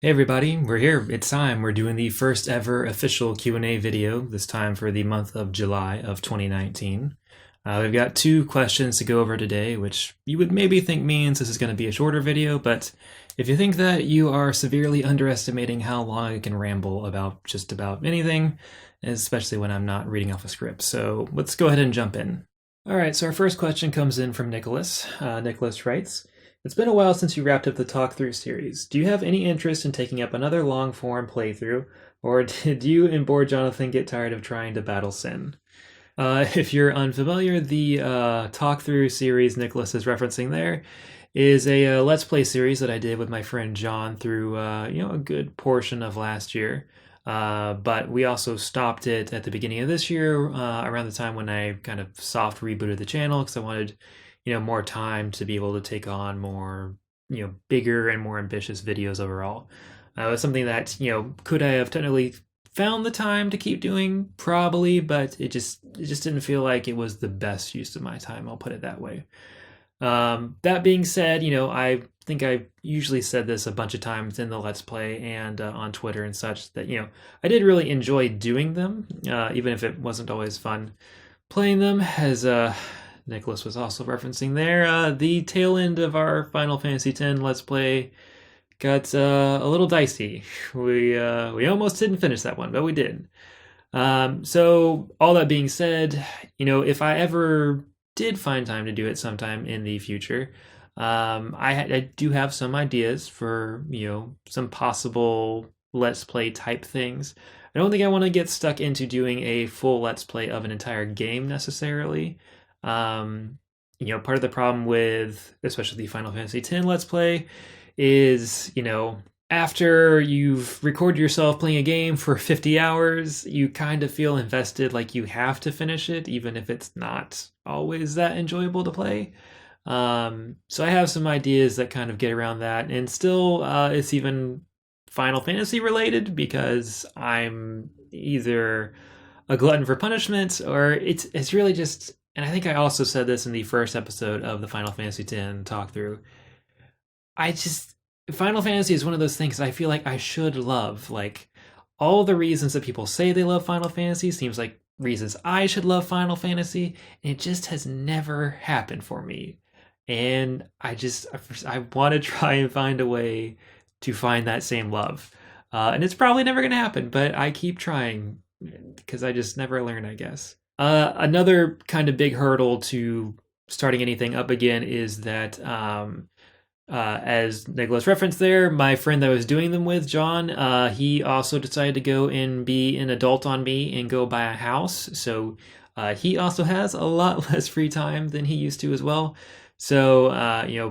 Hey everybody, we're here. It's time. We're doing the first ever official Q&A video, this time for the month of July of 2019. We've got two questions to go over today, which you would maybe think means this is going to be a shorter video, but if you think that, you are severely underestimating how long I can ramble about just about anything, especially when I'm not reading off a script. So let's go ahead and jump in. All right, so our first question comes in from Nicholas. Nicholas writes, "It's been a while since you wrapped up the Talk Through series. Do you have any interest in taking up another long-form playthrough, or did you and Bored Jonathan get tired of trying to battle Sin?" If you're unfamiliar, the Talk Through series Nicholas is referencing there is a Let's Play series that I did with my friend John through a good portion of last year. But we also stopped it at the beginning of this year, around the time when I kind of soft rebooted the channel because I wanted, more time to be able to take on more, bigger and more ambitious videos overall. It was something that, could I have technically found the time to keep doing? Probably, but it just didn't feel like it was the best use of my time. I'll put it that way. That being said, I think I usually said this a bunch of times in the Let's Play and on Twitter and such that, I did really enjoy doing them, even if it wasn't always fun playing them, as Nicholas was also referencing there. The tail end of our Final Fantasy X Let's Play got a little dicey. We almost didn't finish that one, but we did. So all that being said, if I ever did find time to do it sometime in the future, I do have some ideas for some possible Let's Play type things. I don't think I want to get stuck into doing a full Let's Play of an entire game necessarily. Part of the problem with especially the Final Fantasy X Let's Play is, after you've recorded yourself playing a game for 50 hours, you kind of feel invested, like you have to finish it, even if it's not always that enjoyable to play. So I have some ideas that kind of get around that, and still it's even Final Fantasy related because I'm either a glutton for punishment or it's really just, and I think I also said this in the first episode of the Final Fantasy X talk through, Final Fantasy is one of those things I feel like I should love. Like, all the reasons that people say they love Final Fantasy seems like reasons I should love Final Fantasy, and it just has never happened for me. And I want to try and find a way to find that same love. And it's probably never going to happen, but I keep trying because I just never learn, I guess. Another kind of big hurdle to starting anything up again is that, as Nicholas referenced there, my friend that I was doing them with, John, he also decided to go and be an adult on me and go buy a house. So he also has a lot less free time than he used to as well. So,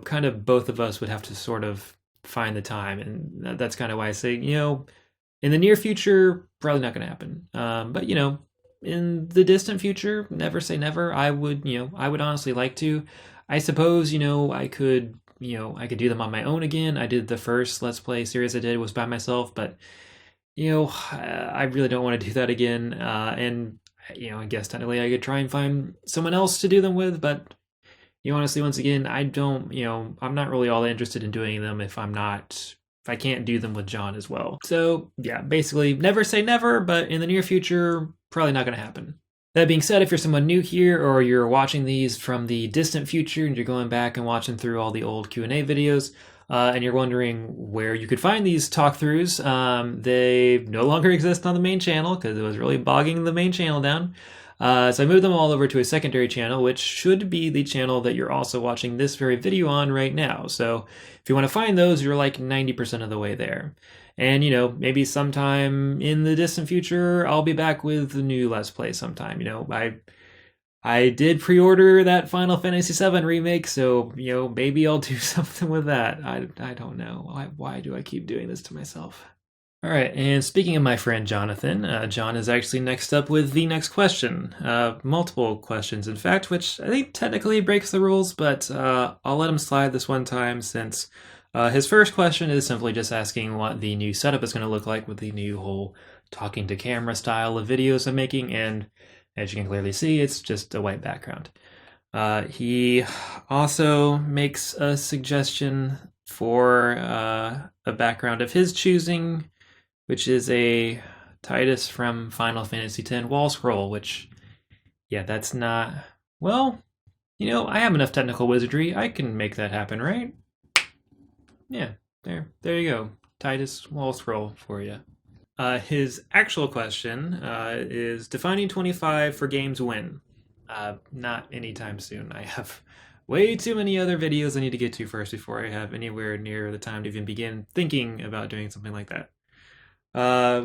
kind of both of us would have to sort of find the time. And that's kind of why I say, in the near future, probably not going to happen. But, in the distant future, never say never. I would honestly like to. I suppose, I could do them on my own again. I did the first Let's Play series I did was by myself, but, I really don't want to do that again. And, I guess technically I could try and find someone else to do them with, but, honestly, once again, I'm not really all that interested in doing them if I can't do them with John as well. So, yeah, basically, never say never, but in the near future, probably not going to happen. That being said, if you're someone new here or you're watching these from the distant future and you're going back and watching through all the old Q&A videos, and you're wondering where you could find these talk-throughs, they no longer exist on the main channel because it was really bogging the main channel down. So I moved them all over to a secondary channel, which should be the channel that you're also watching this very video on right now. So if you want to find those, you're like 90% of the way there. And, maybe sometime in the distant future, I'll be back with the new Let's Play sometime. I did pre-order that Final Fantasy VII remake, so, maybe I'll do something with that. I don't know. Why do I keep doing this to myself? All right, and speaking of my friend Jonathan, John is actually next up with the next question. Multiple questions, in fact, which I think technically breaks the rules, but I'll let him slide this one time since his first question is simply just asking what the new setup is going to look like with the new whole talking to camera style of videos I'm making, and as you can clearly see, it's just a white background. He also makes a suggestion for a background of his choosing, which is a Tidus from Final Fantasy X wall scroll, which, yeah, that's not, well, I have enough technical wizardry. I can make that happen, right? Yeah, there you go. Tidus wall scroll for you. His actual question is defining 25 for games when? Not anytime soon. I have way too many other videos I need to get to first before I have anywhere near the time to even begin thinking about doing something like that.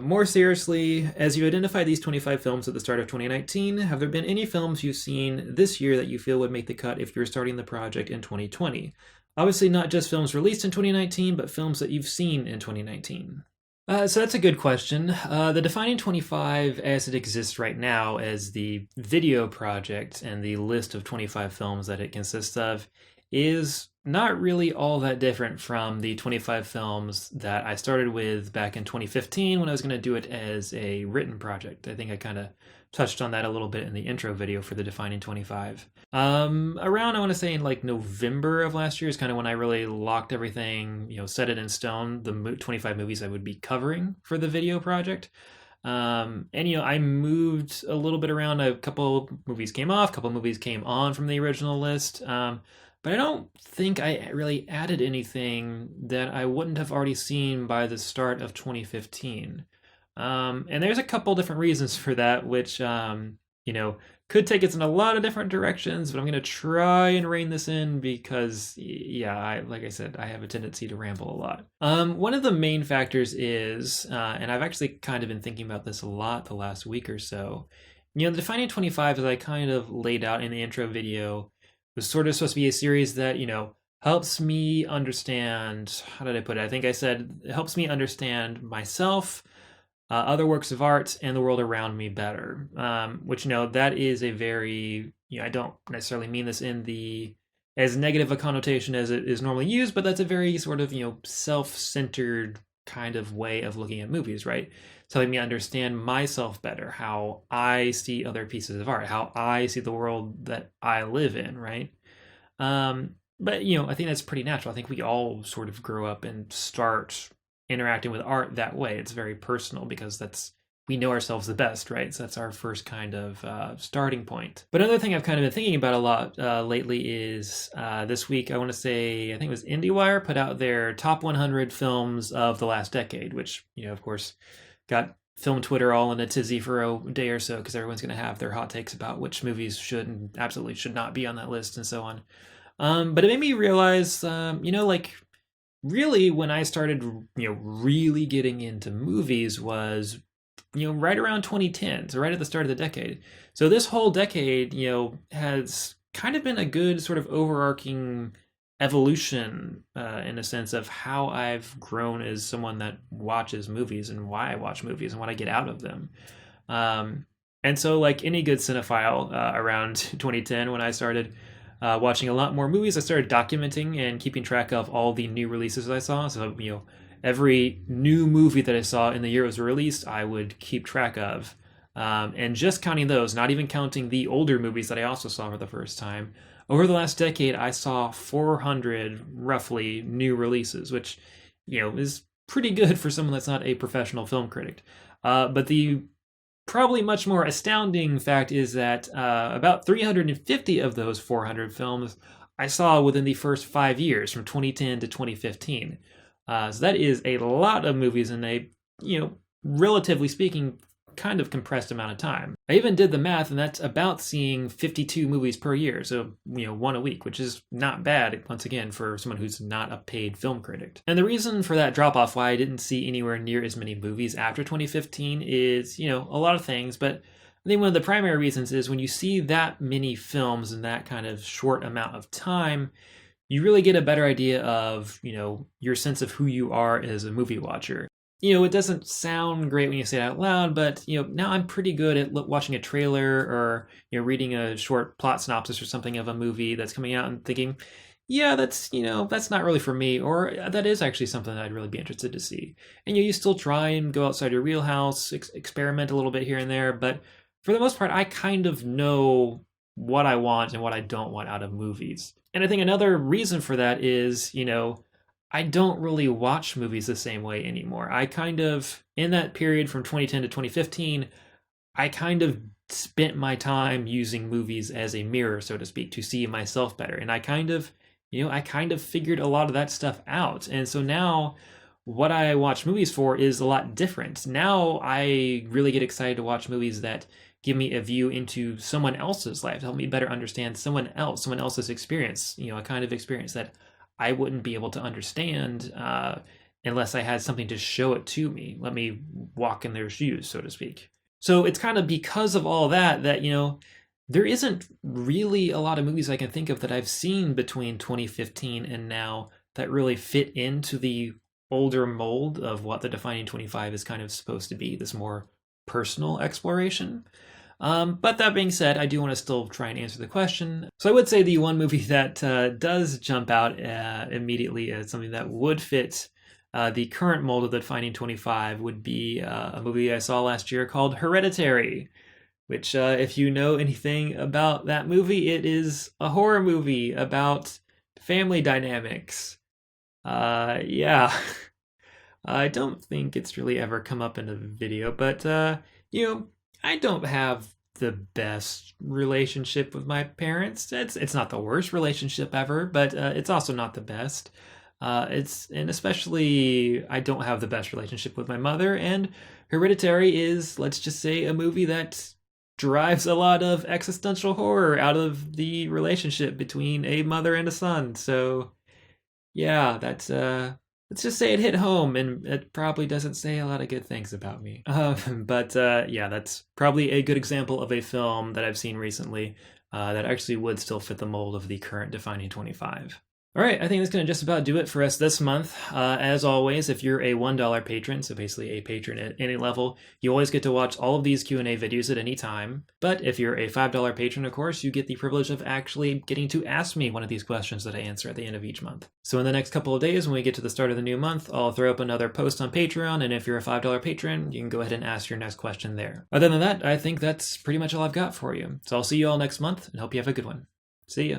More seriously, as you identify these 25 films at the start of 2019, have there been any films you've seen this year that you feel would make the cut if you're starting the project in 2020? Obviously, not just films released in 2019, but films that you've seen in 2019. So that's a good question. The Defining 25 as it exists right now as the video project and the list of 25 films that it consists of is not really all that different from the 25 films that I started with back in 2015 when I was going to do it as a written project. I think I kind of touched on that a little bit in the intro video for the Defining 25. Around, I want to say in like November of last year is kind of when I really locked everything, set it in stone, the 25 movies I would be covering for the video project. And I moved a little bit around. A couple movies came off, a couple movies came on from the original list. But I don't think I really added anything that I wouldn't have already seen by the start of 2015. And there's a couple different reasons for that, which, could take us in a lot of different directions, but I'm going to try and rein this in because, yeah, like I said, I have a tendency to ramble a lot. One of the main factors is, and I've actually kind of been thinking about this a lot the last week or so, the Defining 25, as I kind of laid out in the intro video, was sort of supposed to be a series that, helps me understand, how did I put it? I think I said it helps me understand myself, other works of art, and the world around me better. Which, that is a very, I don't necessarily mean this in the as negative a connotation as it is normally used, but that's a very sort of, self-centered kind of way of looking at movies, right? It's helping me understand myself better, how I see other pieces of art, how I see the world that I live in, right? But I think that's pretty natural. I think we all sort of grow up and start interacting with art that way. It's very personal because we know ourselves the best, right? So that's our first kind of starting point. But another thing I've kind of been thinking about a lot lately is this week, I want to say, I think it was IndieWire put out their top 100 films of the last decade, which, of course, got film Twitter all in a tizzy for a day or so because everyone's going to have their hot takes about which movies should and absolutely should not be on that list and so on. But it made me realize, really when I started, really getting into movies was, right around 2010, so right at the start of the decade. So this whole decade, has kind of been a good sort of overarching evolution in a sense of how I've grown as someone that watches movies and why I watch movies and what I get out of them. And so like any good cinephile around 2010 when I started watching a lot more movies, I started documenting and keeping track of all the new releases I saw. So, every new movie that I saw in the year it was released, I would keep track of. And just counting those, not even counting the older movies that I also saw for the first time, over the last decade, I saw 400 roughly new releases, which, is pretty good for someone that's not a professional film critic. But the probably much more astounding fact is that about 350 of those 400 films I saw within the first 5 years, from 2010 to 2015. So that is a lot of movies in a, relatively speaking, kind of compressed amount of time. I even did the math, and that's about seeing 52 movies per year, so one a week, which is not bad, once again, for someone who's not a paid film critic. And the reason for that drop off, why I didn't see anywhere near as many movies after 2015 is, a lot of things, but I think one of the primary reasons is when you see that many films in that kind of short amount of time, you really get a better idea of, your sense of who you are as a movie watcher. It doesn't sound great when you say it out loud, but, now I'm pretty good at watching a trailer or, reading a short plot synopsis or something of a movie that's coming out and thinking, yeah, that's not really for me, or that is actually something that I'd really be interested to see. And you still try and go outside your wheelhouse, experiment a little bit here and there, but for the most part, I kind of know what I want and what I don't want out of movies. And I think another reason for that is, I don't really watch movies the same way anymore. I kind of, in that period from 2010 to 2015, I kind of spent my time using movies as a mirror, so to speak, to see myself better. And I kind of figured a lot of that stuff out. And so now what I watch movies for is a lot different. Now I really get excited to watch movies that give me a view into someone else's life, to help me better understand someone else's experience, a kind of experience that I wouldn't be able to understand unless I had something to show it to me. Let me walk in their shoes, so to speak. So it's kind of because of all that, there isn't really a lot of movies I can think of that I've seen between 2015 and now that really fit into the older mold of what the Defining 25 is kind of supposed to be, this more personal exploration. But that being said, I do want to still try and answer the question. So I would say the one movie that does jump out immediately as something that would fit the current mold of the Defining 25 would be a movie I saw last year called Hereditary, which, if you know anything about that movie, it is a horror movie about family dynamics. Yeah. I don't think it's really ever come up in a video, but, I don't have the best relationship with my parents. It's not the worst relationship ever, but it's also not the best. And especially I don't have the best relationship with my mother, and Hereditary is, let's just say, a movie that derives a lot of existential horror out of the relationship between a mother and a son. So yeah, that's let's just say it hit home, and it probably doesn't say a lot of good things about me. But yeah, that's probably a good example of a film that I've seen recently that actually would still fit the mold of the current Defining 25. All right, I think that's going to just about do it for us this month. As always, if you're a $1 patron, so basically a patron at any level, you always get to watch all of these Q&A videos at any time. But if you're a $5 patron, of course, you get the privilege of actually getting to ask me one of these questions that I answer at the end of each month. So in the next couple of days, when we get to the start of the new month, I'll throw up another post on Patreon, and if you're a $5 patron, you can go ahead and ask your next question there. Other than that, I think that's pretty much all I've got for you. So I'll see you all next month, and hope you have a good one. See ya.